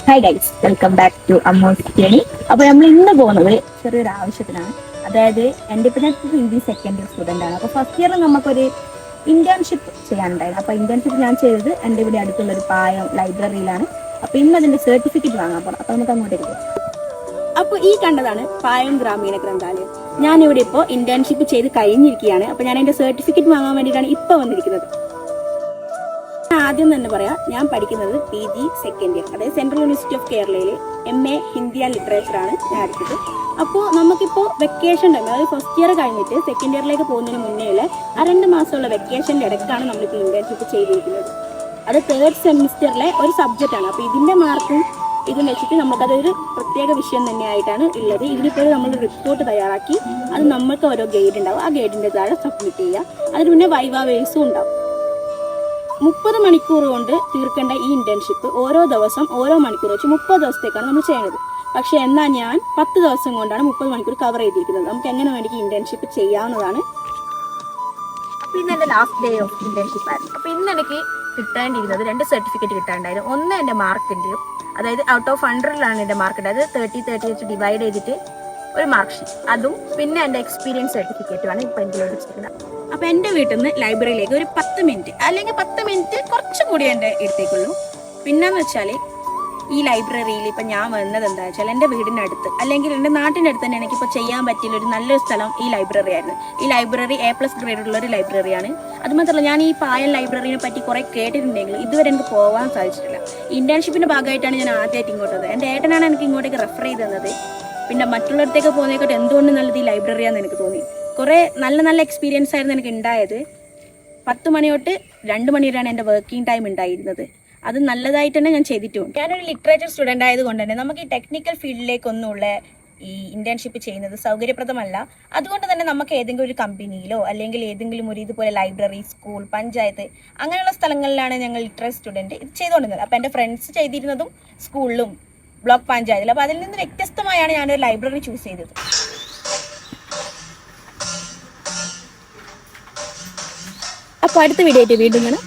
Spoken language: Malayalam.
Hi guys, welcome back to അമ്മോസ് ജേണി. അപ്പോൾ നമ്മൾ ഇന്ന് പോകുന്നത് ചെറിയൊരു ആവശ്യത്തിനാണ്. അതായത് എൻ്റെ ഇപ്പം ഞാൻ ഹിന്ദി സെക്കൻഡ് ഇയർ സ്റ്റുഡൻ്റ് ആണ്. അപ്പോൾ ഫസ്റ്റ് ഇയറിൽ നമുക്കൊരു ഇന്റേൺഷിപ്പ് ചെയ്യാനുണ്ടായിരുന്നു. അപ്പോൾ ഇന്റേൺഷിപ്പ് ഞാൻ ചെയ്തത് എൻ്റെ ഇവിടെ അടുത്തുള്ളൊരു പായം ലൈബ്രറിയിലാണ്. അപ്പോൾ ഇന്ന് അതിൻ്റെ സർട്ടിഫിക്കറ്റ് വാങ്ങാൻ പോകണം. അപ്പോൾ നമുക്ക് അങ്ങോട്ടേക്ക് പോകാം. അപ്പോൾ ഈ കണ്ടതാണ് പായം ഗ്രാമീണ ഗ്രന്ഥാലയം. ഞാനിവിടെ ഇപ്പോൾ ഇന്റേൺഷിപ്പ് ചെയ്ത് കഴിഞ്ഞിരിക്കുകയാണ്. അപ്പോൾ ഞാൻ എൻ്റെ സർട്ടിഫിക്കറ്റ് വാങ്ങാൻ വേണ്ടിയിട്ടാണ് ഇപ്പോൾ വന്നിരിക്കുന്നത്. ആദ്യം തന്നെ പറയാം, ഞാൻ പഠിക്കുന്നത് PG സെക്കൻഡ് ഇയർ, അതായത് സെൻട്രൽ യൂണിവേഴ്സിറ്റി ഓഫ് കേരളയിൽ MA ഹിന്ദി ആൻഡ് ലിറ്ററേച്ചർ ആണ് ഞാൻ എടുത്തത്. അപ്പോൾ നമുക്കിപ്പോൾ വെക്കേഷൻ ടൈം, അതായത് ഫസ്റ്റ് ഇയർ കഴിഞ്ഞിട്ട് സെക്കൻഡ് ഇയറിലേക്ക് പോകുന്നതിന് മുന്നേ ഉള്ള 2 മാസമുള്ള വെക്കേഷൻ്റെ ഇടയ്ക്കാണ് നമ്മളിപ്പോൾ ഇന്റേൺഷിപ്പ് ചെയ്തിരിക്കുന്നത്. അത് തേർഡ് സെമിസ്റ്ററിലെ ഒരു സബ്ജക്റ്റാണ്. അപ്പോൾ ഇതിൻ്റെ മാർക്കും ഇതും വെച്ചിട്ട് നമുക്കതൊരു പ്രത്യേക വിഷയം തന്നെയായിട്ടാണ് ഉള്ളത്. ഇതിനിപ്പോൾ നമ്മൾ റിപ്പോർട്ട് തയ്യാറാക്കി അത് നമ്മൾക്ക് ഓരോ ഗൈഡ് ഉണ്ടാവും. ആ ഗൈഡിൻ്റെ താഴെ സബ്മിറ്റ് ചെയ്യുക. അതിന് മുന്നേ വൈവ വേഴ്സും ഉണ്ടാവും. 30 മണിക്കൂർ കൊണ്ട് തീർക്കേണ്ട ഈ ഇന്റേൺഷിപ്പ് ഓരോ ദിവസം ഓരോ മണിക്കൂർ വെച്ച് 30 ദിവസത്തേക്കാണ് നമ്മൾ ചെയ്യുന്നത്. പക്ഷെ എന്നാൽ ഞാൻ 10 ദിവസം കൊണ്ടാണ് 30 മണിക്കൂർ കവർ ചെയ്തിരിക്കുന്നത്. നമുക്ക് എങ്ങനെ വേണമെങ്കിൽ ഇന്റേൺഷിപ്പ് ചെയ്യാവുന്നതാണ്. അപ്പോൾ ഇന്ന് എൻ്റെ ലാസ്റ്റ് ഡേ ഓഫ് ഇന്റേൺഷിപ്പ് ആയിരുന്നു. അപ്പോൾ ഇന്ന് എനിക്ക് കിട്ടേണ്ടിയിരുന്നത് 2 സർട്ടിഫിക്കറ്റ് കിട്ടാണ്ടായിരുന്നു. ഒന്ന് എൻ്റെ മാർക്കിൻ്റെയും, അതായത് ഔട്ട് ഓഫ് 100ലാണ് എൻ്റെ മാർക്ക്, അതായത് 30 വെച്ച് ഡിവൈഡ് ചെയ്തിട്ട് ഒരു മാർക്ക് ഷീറ്റ്, അതും പിന്നെ എൻ്റെ എക്സ്പീരിയൻസ് സർട്ടിഫിക്കറ്റുമാണ് ഇപ്പോൾ എൻ്റെ വെച്ചിരിക്കുന്നത്. അപ്പോൾ എൻ്റെ വീട്ടിൽ നിന്ന് ലൈബ്രറിയിലേക്ക് ഒരു 10 മിനിറ്റ് അല്ലെങ്കിൽ 10 മിനിറ്റ് കുറച്ചും കൂടി എൻ്റെ അടുത്തേക്കുള്ളൂ. പിന്നെന്ന് വെച്ചാൽ ഈ ലൈബ്രറിയിൽ ഇപ്പം ഞാൻ വന്നത് എന്താ വെച്ചാൽ എൻ്റെ വീടിൻ്റെ അടുത്ത് അല്ലെങ്കിൽ എൻ്റെ നാട്ടിൻ്റെ അടുത്ത് തന്നെ എനിക്കിപ്പോൾ ചെയ്യാൻ പറ്റിയ ഒരു നല്ലൊരു സ്ഥലം ഈ ലൈബ്രറി ആയിരുന്നു. ഈ ലൈബ്രറി A+ ഗ്രേഡുള്ള ഒരു ലൈബ്രറിയാണ്. അതുമാത്രമല്ല, ഞാൻ ഈ പായൽ ലൈബ്രറിനെ പറ്റി കുറേ കേട്ടിട്ടുണ്ടെങ്കിൽ ഇതുവരെ എനിക്ക് പോകാൻ സാധിച്ചിട്ടില്ല. ഇന്റേൺഷിപ്പിൻ്റെ ഭാഗമായിട്ടാണ് ഞാൻ ആദ്യമായിട്ട് ഇങ്ങോട്ട് വന്നത്. എൻ്റെ ഏട്ടനാണ് എനിക്ക് ഇങ്ങോട്ടേക്ക് റെഫർ ചെയ്ത് തന്നത്. പിന്നെ മറ്റുള്ളവരത്തേക്ക് പോകുന്നതിനെക്കാട്ട് എന്തുകൊണ്ട് നല്ലത് ഈ ലൈബ്രറിയാന്ന് എനിക്ക് തോന്നി. കുറേ നല്ല എക്സ്പീരിയൻസ് ആയിരുന്നു എനിക്ക് ഉണ്ടായത്. 10 മണി തൊട്ട് 2 മണി വരെയാണ് എൻ്റെ വർക്കിംഗ് ടൈം ഉണ്ടായിരുന്നത്. അത് നല്ലതായിട്ട് തന്നെ ഞാൻ ചെയ്തിട്ടുണ്ട്. ഞാനൊരു ലിറ്ററേച്ചർ സ്റ്റുഡൻ്റ് ആയതുകൊണ്ട് തന്നെ നമുക്ക് ഈ ടെക്നിക്കൽ ഫീൽഡിലേക്കൊന്നുമുള്ള ഈ ഇന്റേൺഷിപ്പ് ചെയ്യുന്നത് സൗകര്യപ്രദമല്ല. അതുകൊണ്ട് തന്നെ നമുക്ക് ഏതെങ്കിലും ഒരു കമ്പനിയിലോ അല്ലെങ്കിൽ ഏതെങ്കിലും ഒരു ഇതുപോലെ ലൈബ്രറി, സ്കൂൾ, പഞ്ചായത്ത് അങ്ങനെയുള്ള സ്ഥലങ്ങളിലാണ് ഞങ്ങൾ ലിറ്ററേച്ചർ സ്റ്റുഡൻറ്റ് ഇത് ചെയ്തുകൊണ്ടിരുന്നത്. അപ്പോൾ എൻ്റെ ഫ്രണ്ട്സ് ചെയ്തിരുന്നതും സ്കൂളിലും ബ്ലോക്ക് പഞ്ചായത്തിൽ. അപ്പോൾ അതിൽ നിന്ന് വ്യത്യസ്തമായാണ് ഞാനൊരു ലൈബ്രറി ചൂസ് ചെയ്തത്. അപ്പോൾ അടുത്ത വീഡിയോ ആയിട്ട് വീണ്ടും കാണാം.